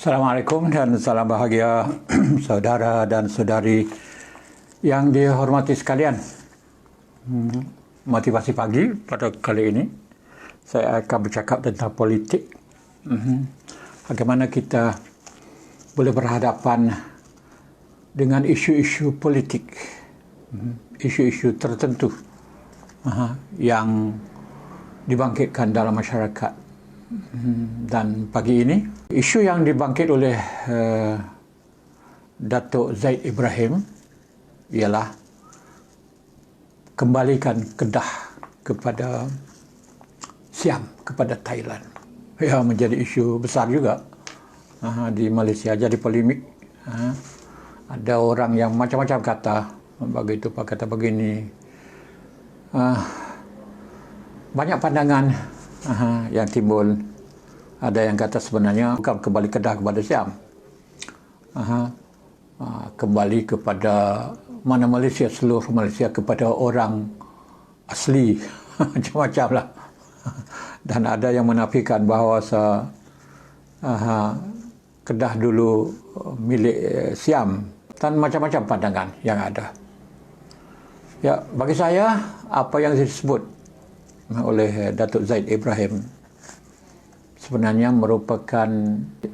Assalamualaikum dan salam bahagia saudara dan saudari yang dihormati sekalian. Motivasi pagi pada kali ini saya akan bercakap tentang politik. Bagaimana kita boleh berhadapan dengan isu-isu politik, isu-isu tertentu yang dibangkitkan dalam masyarakat. Dan pagi ini, isu yang dibangkit oleh Datuk Zaid Ibrahim ialah kembalikan Kedah kepada Siam, kepada Thailand. Ya, menjadi isu besar juga di Malaysia, jadi polemik. Ada orang yang macam-macam kata, begitu Pak kata begini. Banyak pandangan yang timbul. Ada yang kata sebenarnya bukan kembali Kedah kepada Siam, kembali kepada mana Malaysia, seluruh Malaysia kepada orang asli. Macam-macam lah. Dan ada yang menafikan bahawa Kedah dulu milik Siam, dan macam-macam pandangan yang ada. Ya, bagi saya apa yang disebut oleh Datuk Zaid Ibrahim sebenarnya merupakan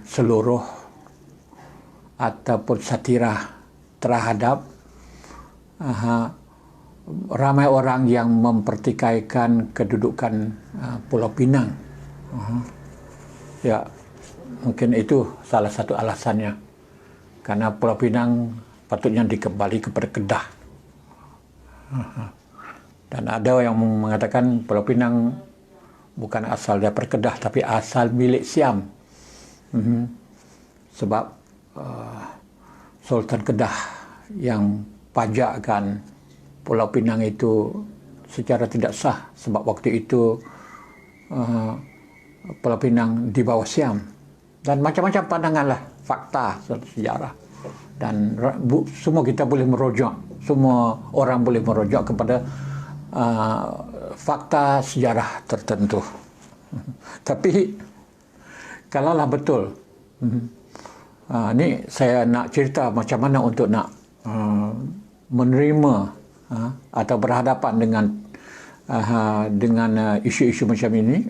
seluruh ataupun satirah terhadap ramai orang yang mempertikaikan kedudukan Pulau Pinang. Ya, mungkin itu salah satu alasannya, karena Pulau Pinang patutnya dikembali kepada Kedah. Dan ada yang mengatakan Pulau Pinang bukan asal daripada Kedah, tapi asal milik Siam. Sebab Sultan Kedah yang pajakkan Pulau Pinang itu secara tidak sah, sebab waktu itu Pulau Pinang di bawah Siam. Dan macam-macam pandangan lah, fakta sejarah. Dan semua kita boleh merujuk, semua orang boleh merujuk kepada fakta sejarah tertentu. Tapi kalaulah betul, ni saya nak cerita macam mana untuk nak menerima atau berhadapan dengan isu-isu macam ini.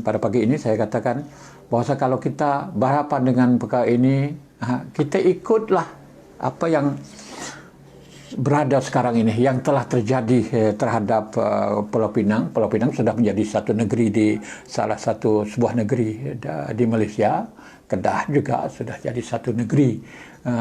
Pada pagi ini saya katakan bahawa kalau kita berhadapan dengan perkara ini, kita ikutlah apa yang berada sekarang ini, yang telah terjadi terhadap Pulau Pinang. Pulau Pinang sudah menjadi satu negeri di salah satu sebuah negeri di Malaysia. Kedah juga sudah jadi satu negeri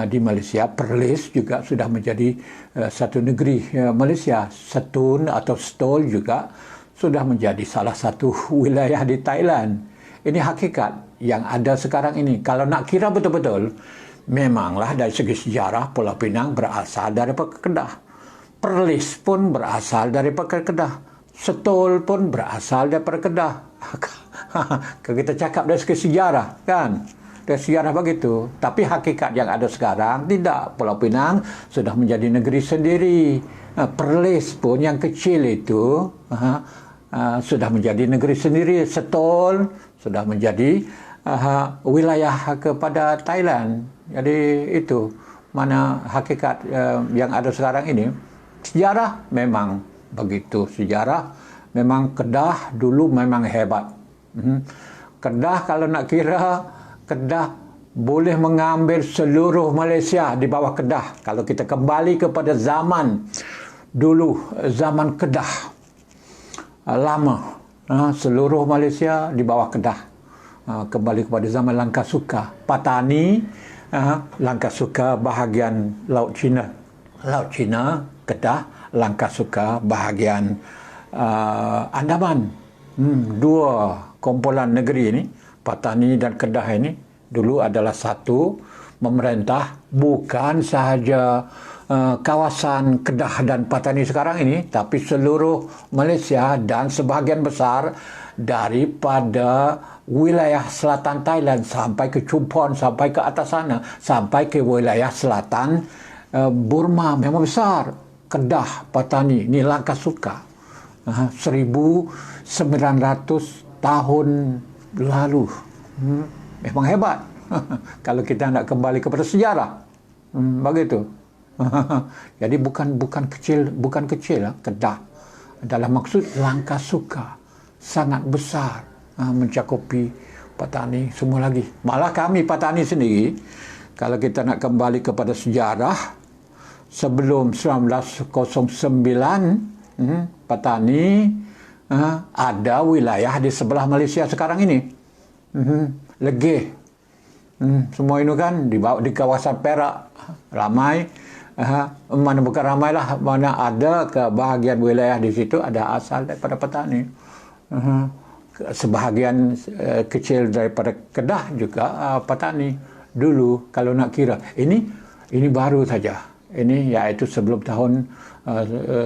di Malaysia. Perlis juga sudah menjadi satu negeri Malaysia. Setun atau Stol juga sudah menjadi salah satu wilayah di Thailand. Ini hakikat yang ada sekarang ini. Kalau nak kira betul-betul, memanglah dari segi sejarah Pulau Pinang berasal daripada Kedah. Perlis pun berasal daripada Kedah. Setol pun berasal daripada Kedah. Kalau kita cakap dari segi sejarah, kan? Dari sejarah begitu. Tapi hakikat yang ada sekarang tidak. Pulau Pinang sudah menjadi negeri sendiri. Perlis pun yang kecil itu sudah menjadi negeri sendiri. Setol sudah menjadi wilayah kepada Thailand. Jadi itu mana hakikat yang ada sekarang ini. Sejarah memang begitu. Sejarah memang Kedah dulu memang hebat. Kedah kalau nak kira, Kedah boleh mengambil seluruh Malaysia di bawah Kedah. Kalau kita kembali kepada zaman dulu, zaman Kedah lama, seluruh Malaysia di bawah Kedah. Kembali kepada zaman Langkasuka, Patani, Langkasuka bahagian Laut Cina, Kedah, Langkasuka bahagian Andaman. Dua kumpulan negeri ini, Patani dan Kedah ini dulu adalah satu memerintah, bukan sahaja kawasan Kedah dan Patani sekarang ini, tapi seluruh Malaysia dan sebahagian besar daripada wilayah selatan Thailand sampai ke Chumphon, sampai ke atas sana, sampai ke wilayah selatan Burma. Memang besar. Kedah, Patani, ni Langkasuka. 1900 tahun lalu. Memang hebat. Kalau kita nak kembali kepada sejarah. Begitu. Jadi bukan kecil lah, Kedah. Dalam maksud langkah suka sangat besar mencakupi Patani semua lagi. Malah kami Patani sendiri, kalau kita nak kembali kepada sejarah, sebelum 1909 Patani ada wilayah di sebelah Malaysia sekarang ini. Legeh. Semua ini kan di kawasan Perak ramai. Mana bukan ramai lah, mana ada kebahagian wilayah di situ ada asal daripada petani. Sebahagian kecil daripada Kedah juga petani dulu. Kalau nak kira ini baru saja. Ini iaitu sebelum tahun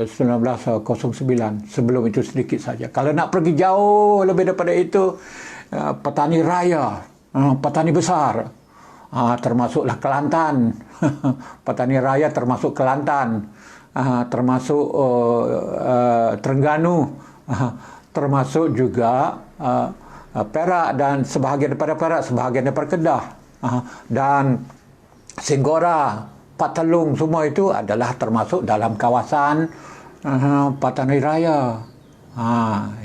1909. Sebelum itu sedikit saja. Kalau nak pergi jauh lebih daripada itu, petani raya, petani besar, termasuklah Kelantan. Petani raya termasuk Kelantan, termasuk Terengganu, termasuk juga Perak dan sebahagian daripada Perak, sebahagian daripada Kedah, dan Singgora, Patelung, semua itu adalah termasuk dalam kawasan petani raya.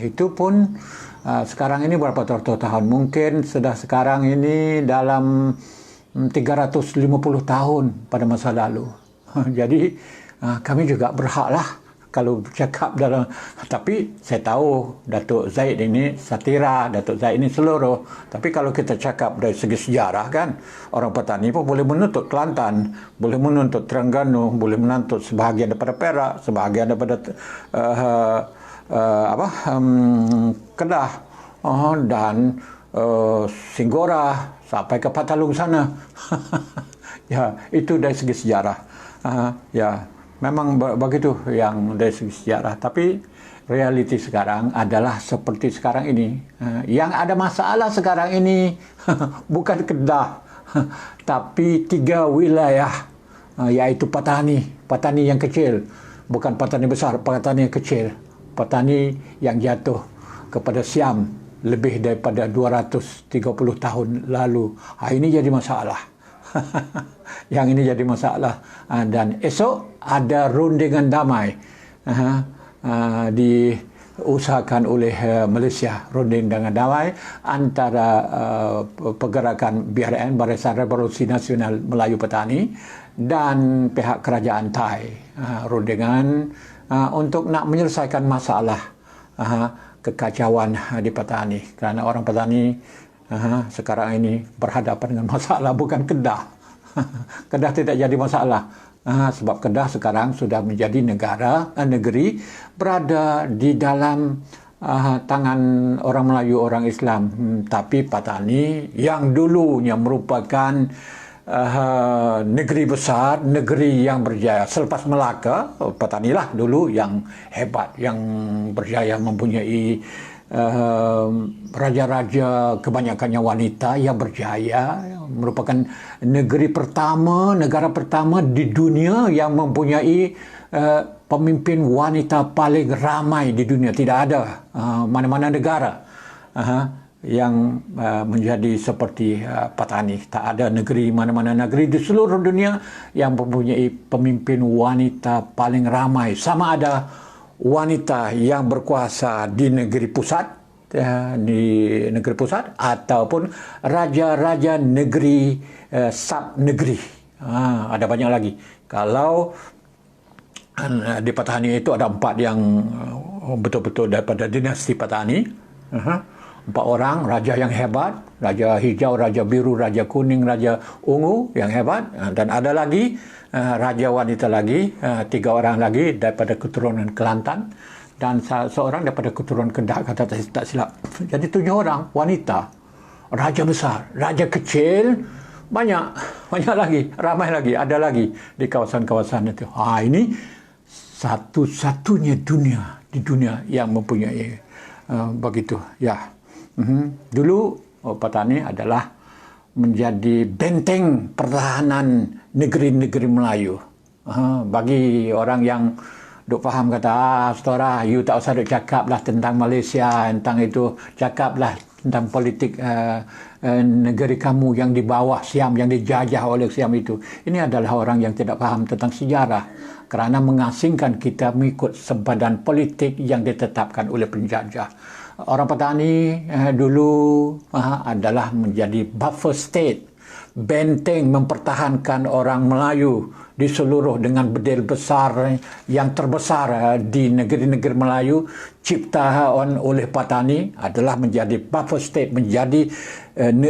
Itu pun sekarang ini berapa tahun? Mungkin sudah sekarang ini dalam 350 tahun pada masa lalu. Jadi kami juga berhaklah kalau bercakap dalam, tapi saya tahu Datuk Zaid ini satira, Datuk Zaid ini seluruh. Tapi kalau kita cakap dari segi sejarah kan, orang petani pun boleh menuntut Kelantan, boleh menuntut Terengganu, boleh menuntut sebahagian daripada Perak, sebahagian daripada Kedah, dan Singgora sampai ke Patelung sana. Ya, itu dari segi sejarah. Ya, memang begitu yang dari segi sejarah. Tapi realiti sekarang adalah seperti sekarang ini. Yang ada masalah sekarang ini bukan Kedah, tapi 3 wilayah, yaitu petani yang kecil, bukan petani besar, petani yang kecil, petani yang jatuh kepada Siam lebih daripada 230 tahun lalu. Ini jadi masalah. Yang ini jadi masalah. Dan esok ada rundingan damai diusahakan oleh Malaysia, rundingan damai antara pergerakan BRN, Barisan Revolusi Nasional Melayu Petani, dan pihak kerajaan Thai. Rundingan untuk nak menyelesaikan masalah kekacauan di petani, kerana orang petani sekarang ini berhadapan dengan masalah, bukan Kedah. Kedah tidak jadi masalah, sebab Kedah sekarang sudah menjadi negeri berada di dalam tangan orang Melayu, orang Islam. Tapi petani yang dulunya merupakan negeri besar, negeri yang berjaya selepas Melaka, petanilah dulu yang hebat, yang berjaya, mempunyai raja-raja kebanyakannya wanita yang berjaya, merupakan negara pertama di dunia yang mempunyai pemimpin wanita paling ramai di dunia. Tidak ada mana-mana negara yang menjadi seperti petani. Tak ada negeri, mana-mana negeri di seluruh dunia yang mempunyai pemimpin wanita paling ramai. Sama ada wanita yang berkuasa di negeri pusat, ataupun raja-raja negeri, sub-negeri. Ada banyak lagi. Kalau di petani itu ada 4 yang betul-betul daripada dinasti petani. 4 orang, raja yang hebat, raja hijau, raja biru, raja kuning, raja ungu yang hebat. Dan ada lagi raja wanita lagi, 3 orang lagi daripada keturunan Kelantan, dan seorang daripada keturunan Kedah, kata tak silap. Jadi 7 orang wanita, raja besar, raja kecil, banyak lagi, ramai lagi, ada lagi di kawasan-kawasan itu. Ini satu-satunya di dunia yang mempunyai begitu. Ya. Dulu petani adalah menjadi benteng pertahanan negeri-negeri Melayu. Bagi orang yang duk faham, kata, Setora, you tak usah duk cakap lah tentang Malaysia, tentang itu, cakaplah tentang politik negeri kamu yang di bawah Siam, yang dijajah oleh Siam itu. Ini adalah orang yang tidak paham tentang sejarah kerana mengasingkan kita mengikut sempadan politik yang ditetapkan oleh penjajah. Orang petani dulu adalah menjadi buffer state, benteng mempertahankan orang Melayu di seluruh dengan bedil besar yang terbesar di negeri-negeri Melayu ciptaan oleh petani adalah menjadi buffer state, menjadi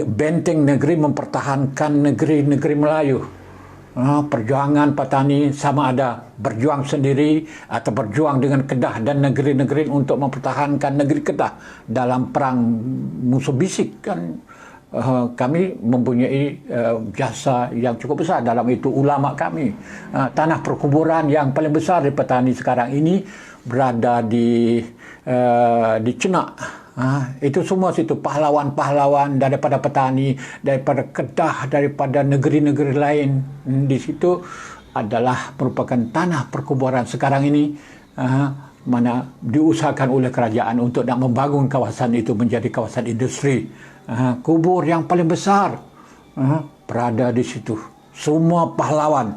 benteng negeri mempertahankan negeri-negeri Melayu. Perjuangan petani sama ada berjuang sendiri atau berjuang dengan Kedah dan negeri-negeri untuk mempertahankan negeri Kedah dalam perang musuh bisik kan. Kami mempunyai jasa yang cukup besar dalam itu. Ulama kami, tanah perkuburan yang paling besar di petani sekarang ini berada di Cenak. Itu semua situ pahlawan-pahlawan daripada petani, daripada Kedah, daripada negeri-negeri lain di situ adalah merupakan tanah perkuburan sekarang ini, mana diusahakan oleh kerajaan untuk nak membangun kawasan itu menjadi kawasan industri. Kubur yang paling besar berada di situ. Semua pahlawan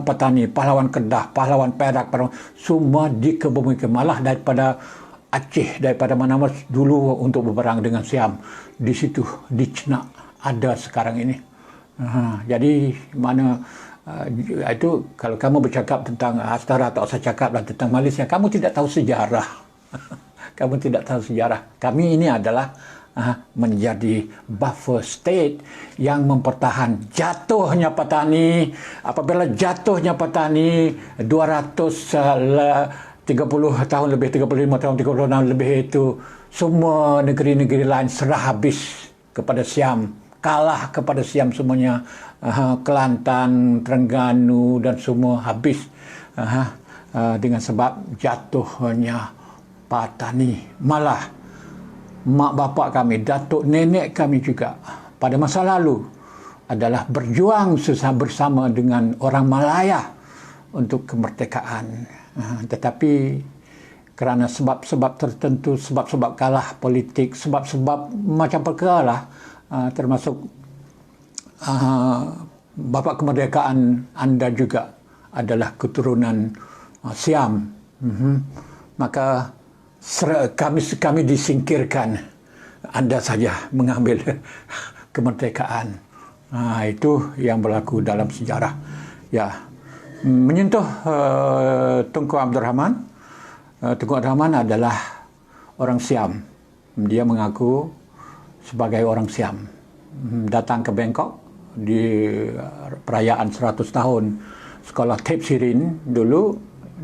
petani, pahlawan Kedah, pahlawan Perak, semua dikebumikan, malah daripada Aceh, daripada mana-mana dulu untuk berperang dengan Siam. Di situ, di Cenak, ada sekarang ini. Jadi, mana itu kalau kamu bercakap tentang Astara atau saya cakaplah tentang Malaysia, kamu tidak tahu sejarah. Kamu tidak tahu sejarah. Kami ini adalah menjadi buffer state yang mempertahan jatuhnya petani. Apabila jatuhnya petani 30 tahun lebih, 35 tahun, 30 tahun lebih itu, semua negeri-negeri lain serah habis kepada Siam, kalah kepada Siam semuanya. Kelantan, Terengganu dan semua habis dengan sebab jatuhnya petani. Malah mak bapak kami, datuk nenek kami juga pada masa lalu adalah berjuang bersama dengan orang Malaya untuk kemerdekaan. Tetapi kerana sebab-sebab tertentu, sebab-sebab kalah politik, sebab-sebab macam perkara lah, termasuk bapa kemerdekaan anda juga adalah keturunan Siam, maka kami disingkirkan, anda saja mengambil kemerdekaan. Itu yang berlaku dalam sejarah. Ya. Menyentuh Tunku Abdul Rahman. Tunku Abdul Rahman adalah orang Siam. Dia mengaku sebagai orang Siam. Datang ke Bangkok di perayaan 100 tahun sekolah Tep Sirin dulu,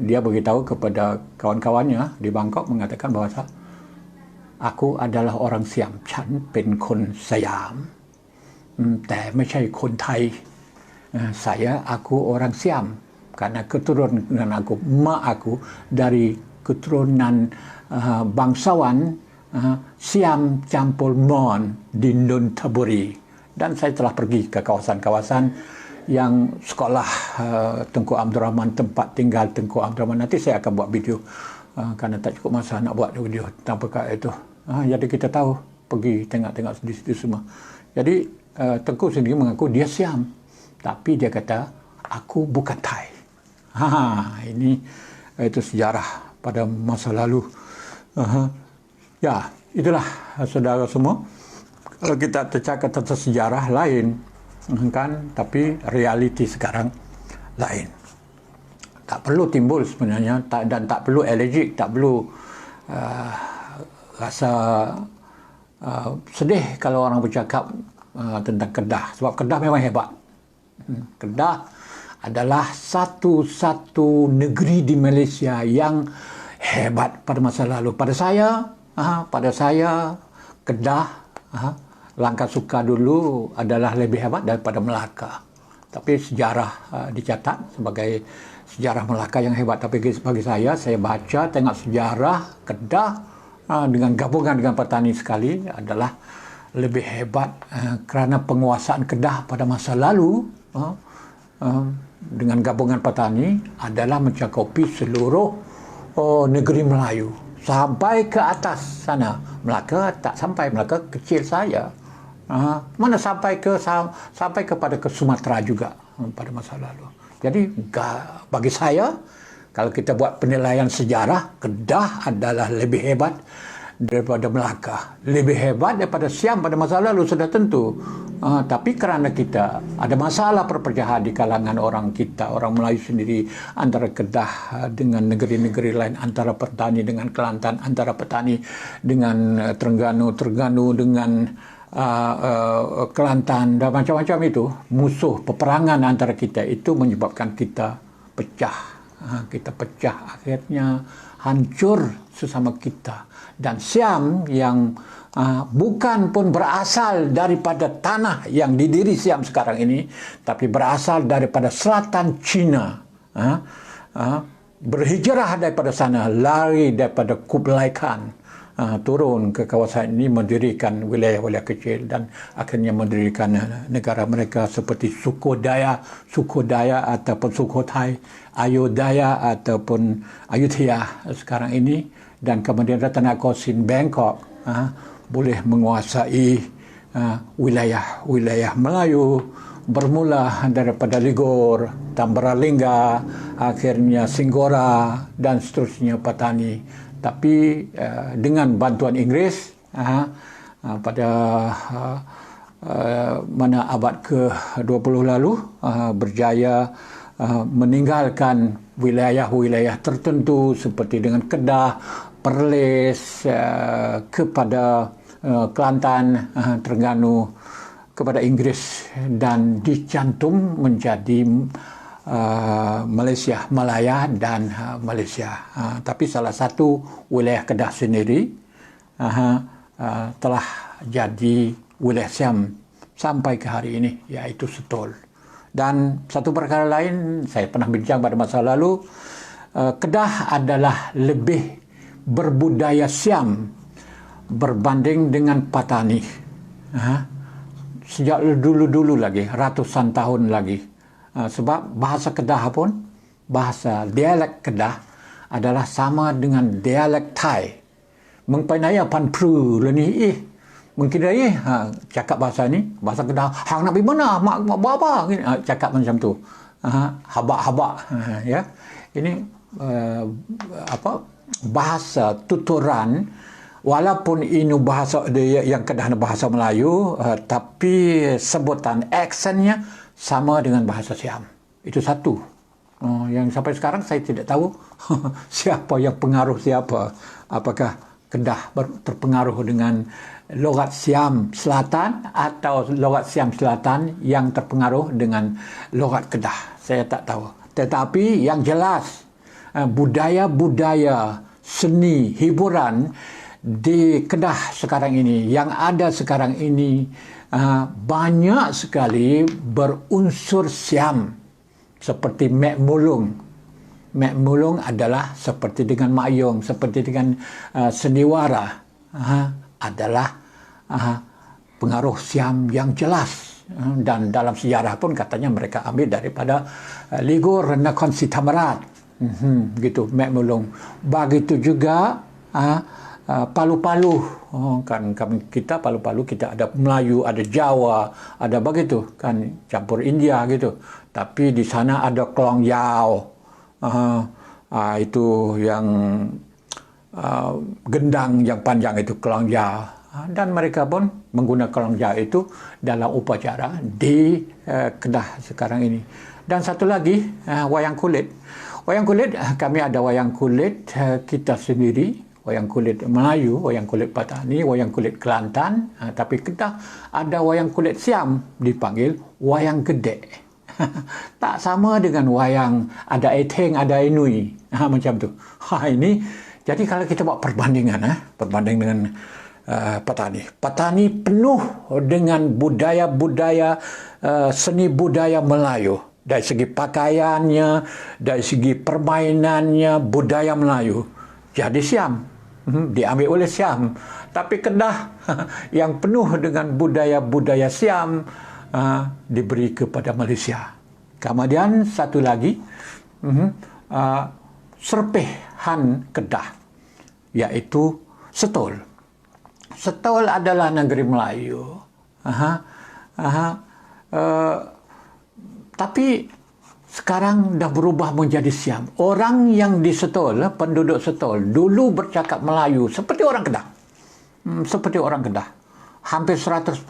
dia beritahu kepada kawan-kawannya di Bangkok mengatakan bahawa aku adalah orang Siam, ฉันเป็นคนสยามแต่ไม่ใช่คนไทย aku orang Siam karena keturunan aku, mak aku dari keturunan bangsawan Siam campur Mon di Nonthaburi. Dan saya telah pergi ke kawasan-kawasan yang sekolah Tunku Abdul Rahman, tempat tinggal Tunku Abdul Rahman. Nanti saya akan buat video kerana tak cukup masa nak buat video tentang perkara itu. Jadi kita tahu, pergi tengok-tengok di situ semua. Jadi Tunku sendiri mengaku dia Siam, tapi dia kata aku bukan Thai. Ini itu sejarah pada masa lalu. Ya, itulah saudara semua. Kalau kita tercakap tentang sejarah lain, kan, tapi realiti sekarang lain. Tak perlu timbul sebenarnya, dan tak perlu allergic, tak perlu rasa sedih kalau orang bercakap tentang Kedah, sebab Kedah memang hebat. Kedah adalah satu-satu negeri di Malaysia yang hebat pada masa lalu. Pada saya Kedah, Langkah Suka dulu adalah lebih hebat daripada Melaka. Tapi sejarah dicatat sebagai sejarah Melaka yang hebat. Tapi bagi saya baca tengok sejarah Kedah dengan gabungan dengan petani sekali adalah lebih hebat kerana penguasaan Kedah pada masa lalu dengan gabungan petani adalah mencakupi seluruh negeri Melayu sampai ke atas sana Melaka tak sampai, Melaka kecil saya. Mana sampai kepada ke Sumatera juga pada masa lalu. Jadi bagi saya, kalau kita buat penilaian sejarah, Kedah adalah lebih hebat daripada Melaka, lebih hebat daripada Siam pada masa lalu, sudah tentu. Tapi kerana kita ada masalah perpecahan di kalangan orang kita, orang Melayu sendiri, antara Kedah dengan negeri-negeri lain, antara petani dengan Kelantan, antara petani dengan Terengganu dengan Kelantan, dan macam-macam itu, musuh peperangan antara kita itu menyebabkan kita pecah. Kita pecah, akhirnya hancur sesama kita. Dan Siam yang bukan pun berasal daripada tanah yang didiri Siam sekarang ini, tapi berasal daripada selatan China, berhijrah daripada sana, lari daripada Kublai Khan, turun ke kawasan ini, mendirikan wilayah-wilayah kecil dan akhirnya mendirikan negara mereka seperti Sukhodaya ataupun Sukhothai, Ayodhya ataupun Ayutthaya sekarang ini, dan kemudian Ratanakosin Bangkok boleh menguasai wilayah Melayu, bermula daripada Ligor, Tambaralingga, akhirnya Singgora dan seterusnya Patani. Tapi dengan bantuan Inggris pada mana abad ke-20 lalu berjaya meninggalkan wilayah-wilayah tertentu seperti dengan Kedah, Perlis, kepada Kelantan, Terengganu, kepada Inggris, dan dicantum menjadi Malaysia, Malaya dan Malaysia. Tapi salah satu wilayah Kedah sendiri telah jadi wilayah Siam sampai ke hari ini, yaitu Setol. Dan satu perkara lain, saya pernah bincang pada masa lalu, Kedah adalah lebih berbudaya Siam berbanding dengan Patani. Sejak dulu-dulu lagi, ratusan tahun lagi. Sebab bahasa Kedah pun, bahasa dialek Kedah adalah sama dengan dialek Thai. Mengpanaya pan pru leni mungkin dia cakap bahasa ni, bahasa Kedah, hang nak pergi mana, mak buat apa, cakap macam tu. Habak-habak, ya. Ini bahasa tuturan, walaupun ini bahasa dia yang Kedah bahasa Melayu, tapi sebutan aksennya sama dengan bahasa Siam. Itu satu. Yang sampai sekarang saya tidak tahu siapa yang pengaruh siapa. Apakah Kedah terpengaruh dengan logat Siam Selatan atau logat Siam Selatan yang terpengaruh dengan logat Kedah. Saya tak tahu. Tetapi yang jelas, budaya-budaya seni hiburan di Kedah sekarang ini, yang ada sekarang ini, banyak sekali berunsur Siam, seperti Mek Mulung. Mek Mulung adalah seperti dengan Mak Yong, seperti dengan Sendiwara, adalah pengaruh Siam yang jelas. Dan dalam sejarah pun katanya mereka ambil daripada Ligor, Nakhon Si Thammarat, gitu, Mek Mulung. Begitu juga Palu-Palu, kan kita Palu-Palu, kita ada Melayu, ada Jawa, ada begitu kan, campur India gitu. Tapi di sana ada Klong Yao, itu yang gendang yang panjang itu Klong Yao, dan mereka pun menggunakan Klong Yao itu dalam upacara di Kedah sekarang ini. Dan satu lagi, wayang kulit. Wayang kulit, kami ada wayang kulit kita sendiri. Wayang kulit Melayu, wayang kulit Patani, wayang kulit Kelantan, tapi kita ada wayang kulit Siam, dipanggil wayang gede. Tak sama dengan wayang ada eteng, ada enui, macam tu. Ini, jadi kalau kita buat perbandingan, perbanding dengan Patani. Patani penuh dengan budaya-budaya, seni budaya Melayu. Dari segi pakaiannya, dari segi permainannya, budaya Melayu. Jadi Siam, diambil oleh Siam. Tapi Kedah yang penuh dengan budaya-budaya Siam diberi kepada Malaysia. Kemudian satu lagi, serpihan Kedah, yaitu Setol. Setol adalah negeri Melayu. Aha, aha. Tapi sekarang dah berubah menjadi Siam. Orang yang di Setol, penduduk Setol, dulu bercakap Melayu seperti orang Kedah. Seperti orang Kedah. Hampir 100%,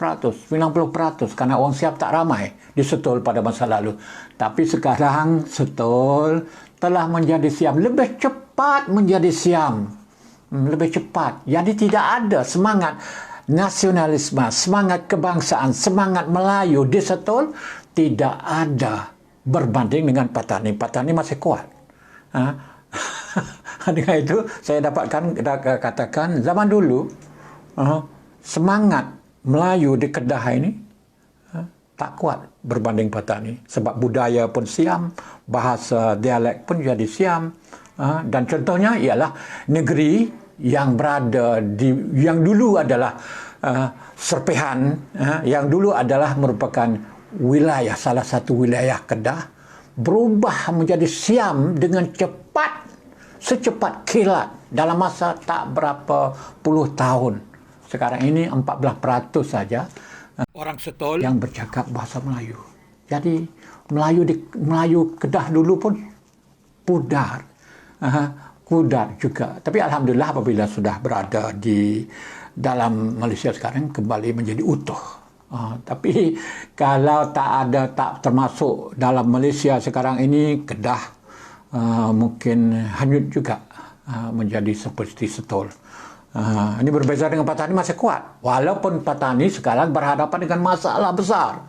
90%, karena orang Siam tak ramai di Setol pada masa lalu. Tapi sekarang Setol telah menjadi Siam. Lebih cepat menjadi Siam. Lebih cepat. Jadi tidak ada semangat nasionalisme, semangat kebangsaan, semangat Melayu di Setol tidak ada berbanding dengan Patani. Patani masih kuat. Dengan itu saya katakan zaman dulu semangat Melayu di Kedah ini tak kuat berbanding Patani. Sebab budaya pun Siam, bahasa dialek pun jadi Siam. Dan contohnya ialah negeri yang berada yang dulu adalah Serpihan, yang dulu adalah merupakan wilayah, salah satu wilayah Kedah, berubah menjadi Siam dengan cepat, secepat kilat dalam masa tak berapa puluh tahun. Sekarang ini 14% saja orang Setol yang bercakap bahasa Melayu. Jadi Melayu Kedah dulu pun pudar. Kudar juga. Tapi alhamdulillah apabila sudah berada di dalam Malaysia sekarang kembali menjadi utuh. Tapi kalau tak termasuk dalam Malaysia sekarang ini, Kedah mungkin hanyut juga menjadi seperti Setol. Ini berbeza dengan Patani masih kuat. Walaupun Patani sekarang berhadapan dengan masalah besar.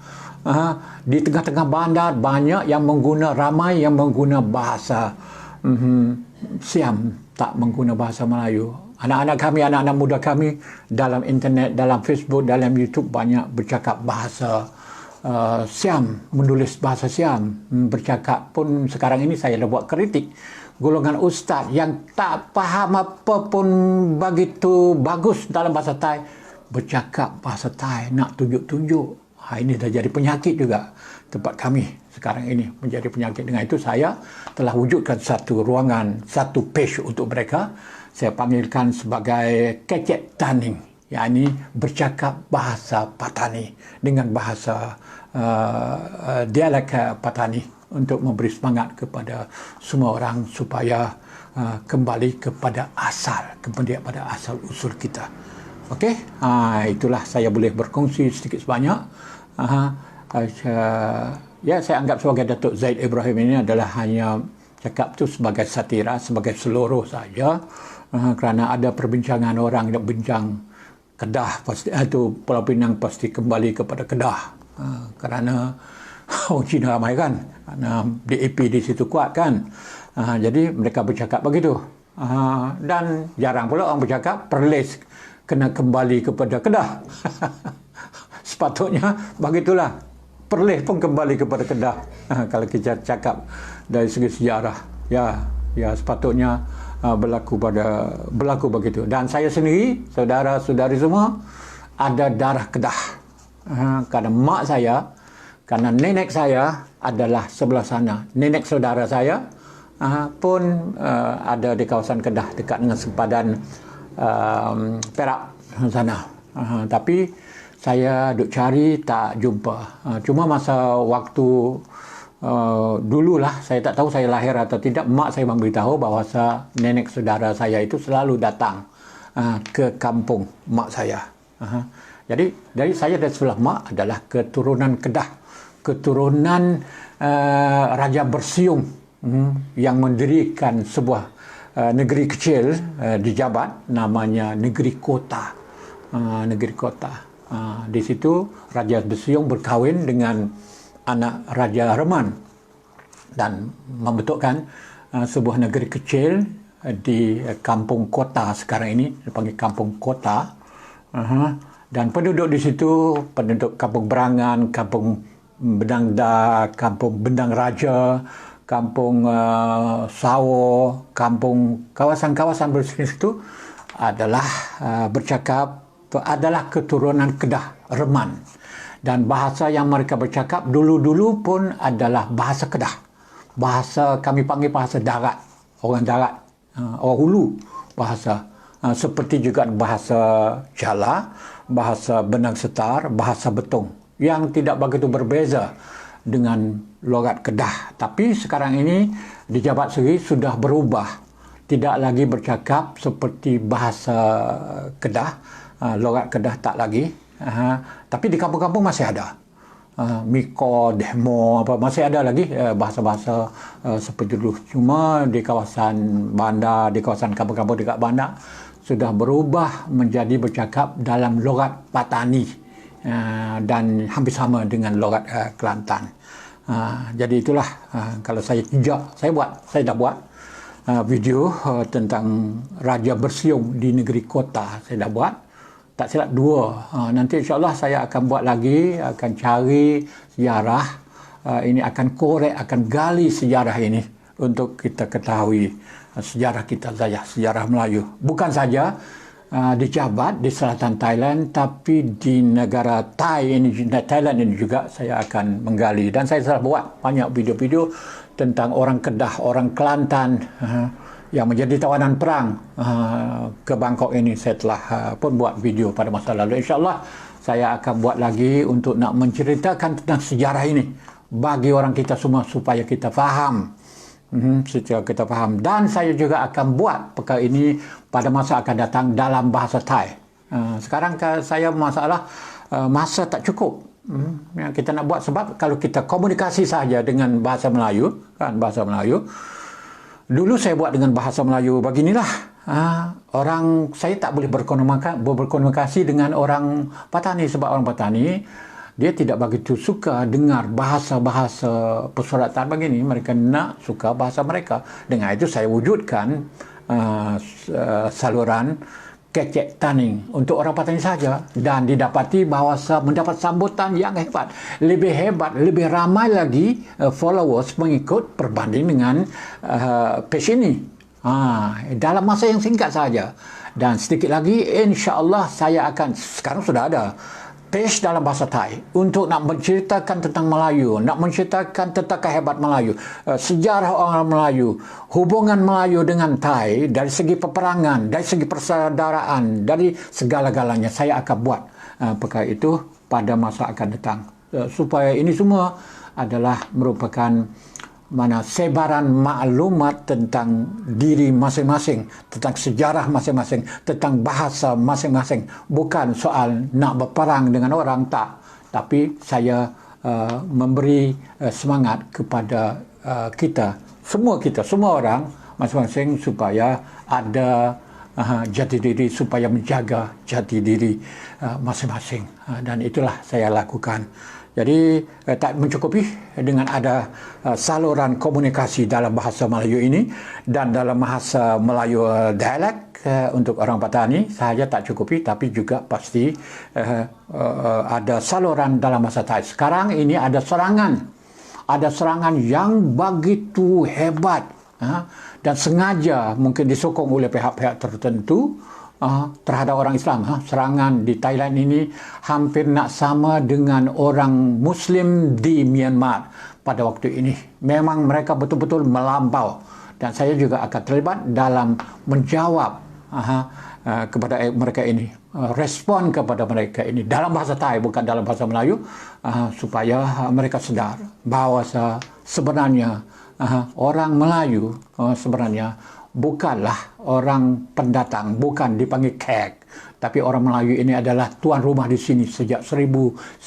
Di tengah-tengah bandar ramai yang mengguna bahasa Siam, tak mengguna bahasa Melayu. Anak-anak kami, anak-anak muda kami dalam internet, dalam Facebook, dalam YouTube banyak bercakap bahasa Siam, menulis bahasa Siam. Bercakap pun sekarang ini saya dah buat kritik. Golongan ustaz yang tak faham apa pun begitu bagus dalam bahasa Thai, bercakap bahasa Thai, nak tunjuk-tunjuk. Ini dah jadi penyakit juga tempat kami sekarang ini, menjadi penyakit. Dengan itu saya telah wujudkan satu ruangan, satu page untuk mereka. Saya panggilkan sebagai kecek taning, yakni bercakap bahasa Patani dengan bahasa dialek Patani untuk memberi semangat kepada semua orang supaya kembali kepada asal, kembali kepada asal usul kita. Okey, itulah saya boleh berkongsi sedikit sebanyak. Ya, saya anggap sebagai Datuk Zaid Ibrahim ini adalah hanya cakap tu sebagai satira, sebagai seluruh saja. Kerana ada perbincangan orang yang bincang Kedah pasti Pulau Pinang pasti kembali kepada Kedah. Kerana orang Cina ramai kan, kerana DAP di situ kuat kan. Jadi mereka bercakap begitu. Dan jarang pula orang bercakap Perlis kena kembali kepada Kedah. Sepatutnya begitulah. Perlis pun kembali kepada Kedah. Kalau kita cakap dari segi sejarah, ya sepatutnya berlaku begitu. Dan saya sendiri, saudara-saudari semua, ada darah Kedah. Karena mak saya, karena nenek saya adalah sebelah sana. Nenek saudara saya pun ada di kawasan Kedah, dekat dengan sempadan Perak sana. Tapi saya duk cari tak jumpa. Cuma masa waktu dululah, saya tak tahu saya lahir atau tidak, mak saya memberitahu bahawa nenek saudara saya itu selalu datang ke kampung mak saya. Jadi dari saya dan sebelah mak adalah keturunan Kedah, keturunan Raja Bersiung yang mendirikan sebuah negeri kecil di Jabat, namanya Negeri Kota. Negeri Kota. Di situ Raja Bersiung berkahwin dengan anak Raja Reman dan membentukkan sebuah negeri kecil di kampung kota sekarang ini, dipanggil kampung kota. Dan penduduk di situ, penduduk kampung Berangan, kampung Benangda, kampung Bendang Raja, kampung Sawo, kampung kawasan-kawasan bersini itu adalah bercakap adalah keturunan Kedah Reman. Dan bahasa yang mereka bercakap dulu-dulu pun adalah bahasa Kedah. Bahasa kami panggil bahasa darat. Orang darat, orang hulu bahasa. seperti juga bahasa Jala, bahasa Benang Setar, bahasa Betong yang tidak begitu berbeza dengan logat Kedah. Tapi sekarang ini di Jabat Seri sudah berubah, tidak lagi bercakap seperti bahasa Kedah, logat Kedah tak lagi. Tapi di kampung-kampung masih ada. Miko, Demo, apa masih ada lagi bahasa-bahasa seperti dulu. Cuma di kawasan bandar, di kawasan kampung-kampung dekat bandar sudah berubah menjadi bercakap dalam logat Patani dan hampir sama dengan logat Kelantan. Jadi itulah kalau saya dah buat video tentang Raja Bersiung di negeri kota. Saya dah buat. Tak silap 2. Nanti insyaAllah saya akan buat lagi, akan cari sejarah. Ini akan korek, akan gali sejarah ini untuk kita ketahui sejarah kita saja, sejarah Melayu. Bukan saja di Jabat, di selatan Thailand, tapi di negara Thailand ini juga saya akan menggali. Dan saya telah buat banyak video-video tentang orang Kedah, orang Kelantan, yang menjadi tawanan perang ke Bangkok ini. Saya telah pun buat video pada masa lalu. InsyaAllah saya akan buat lagi untuk nak menceritakan tentang sejarah ini bagi orang kita semua supaya kita faham. Kita faham. Dan saya juga akan buat perkara ini pada masa akan datang dalam bahasa Thai. Sekarang saya masalah masa tak cukup. Kita nak buat sebab kalau kita komunikasi saja dengan bahasa Melayu, kan bahasa Melayu. Dulu saya buat dengan bahasa Melayu beginilah. Orang saya tak boleh berkomunikasi dengan orang Patani sebab orang Patani dia tidak begitu suka dengar bahasa-bahasa persuratan begini. Mereka nak suka bahasa mereka. Dengan itu saya wujudkan saluran kecek taning untuk orang Patani saja, dan didapati bahawasa mendapat sambutan yang hebat, lebih ramai lagi followers pengikut berbanding dengan page ini dalam masa yang singkat saja. Dan sedikit lagi insya-Allah saya akan, sekarang sudah ada page dalam bahasa Thai untuk nak menceritakan tentang Melayu, nak menceritakan tentang kehebat Melayu, sejarah orang Melayu, hubungan Melayu dengan Thai dari segi peperangan, dari segi persaudaraan, dari segala-galanya. Saya akan buat perkara itu pada masa akan datang, supaya ini semua adalah merupakan sebaran maklumat tentang diri masing-masing, tentang sejarah masing-masing, tentang bahasa masing-masing. Bukan soal nak berperang dengan orang, tak. Tapi saya memberi semangat kepada kita, semua orang masing-masing supaya ada jati diri, supaya menjaga jati diri masing-masing. Dan itulah saya lakukan. Jadi tak mencukupi dengan ada saluran komunikasi dalam bahasa Melayu ini dan dalam bahasa Melayu dialek untuk orang Patani sahaja tak cukupi, tapi juga pasti ada saluran dalam bahasa Thai. Sekarang ini ada serangan yang begitu hebat dan sengaja mungkin disokong oleh pihak-pihak tertentu terhadap orang Islam. Serangan di Thailand ini hampir nak sama dengan orang Muslim di Myanmar pada waktu ini. Memang mereka betul-betul melampau, dan saya juga akan terlibat dalam menjawab kepada mereka ini, respon kepada mereka ini dalam bahasa Thai, bukan dalam bahasa Melayu, supaya mereka sedar bahawa sebenarnya orang Melayu sebenarnya bukanlah orang pendatang, bukan dipanggil kek, tapi orang Melayu ini adalah tuan rumah di sini sejak 1900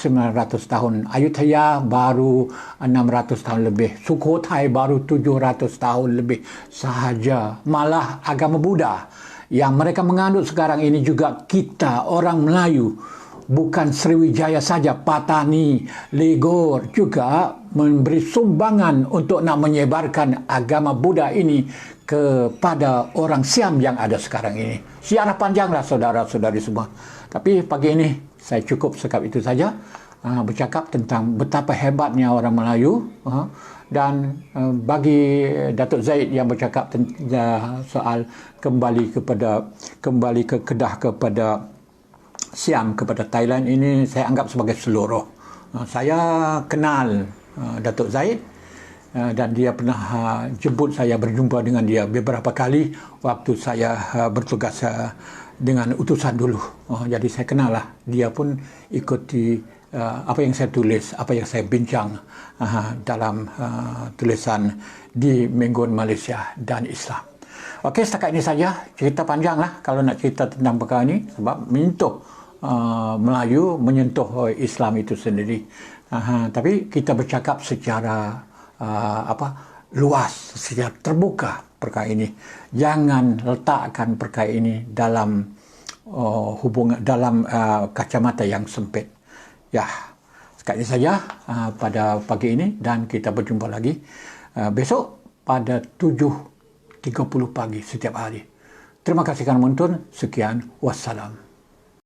tahun. Ayutthaya baru 600 tahun lebih. Sukhothai baru 700 tahun lebih sahaja. Malah agama Buddha yang mereka menganut sekarang ini juga kita orang Melayu, bukan Sriwijaya saja, Patani, Legor juga memberi sumbangan untuk nak menyebarkan agama Buddha ini kepada orang Siam yang ada sekarang ini. Sejarah panjanglah saudara-saudari semua. Tapi pagi ini saya cukup sekap itu saja, bercakap tentang betapa hebatnya orang Melayu, dan bagi Datuk Zaid yang bercakap tentang soal kembali ke Kedah, kepada Siam, kepada Thailand ini, saya anggap sebagai seluruh. Saya kenal Datuk Zaid dan dia pernah jemput saya berjumpa dengan dia beberapa kali waktu saya bertugas dengan utusan dulu. Jadi saya kenal lah, dia pun ikuti apa yang saya tulis, apa yang saya bincang dalam tulisan di Mingguan Malaysia dan Islam. Okey, setakat ini saja. Cerita panjang lah kalau nak cerita tentang perkara ini, sebab menyentuh Melayu, menyentuh Islam itu sendiri. Tapi kita bercakap secara luas, secara terbuka perkara ini. Jangan letakkan perkara ini dalam hubungan, dalam kacamata yang sempit. Ya, sekat ini saja pada pagi ini, dan kita berjumpa lagi besok pada 7.30 pagi setiap hari. Terima kasih kerana menonton. Sekian, wassalam.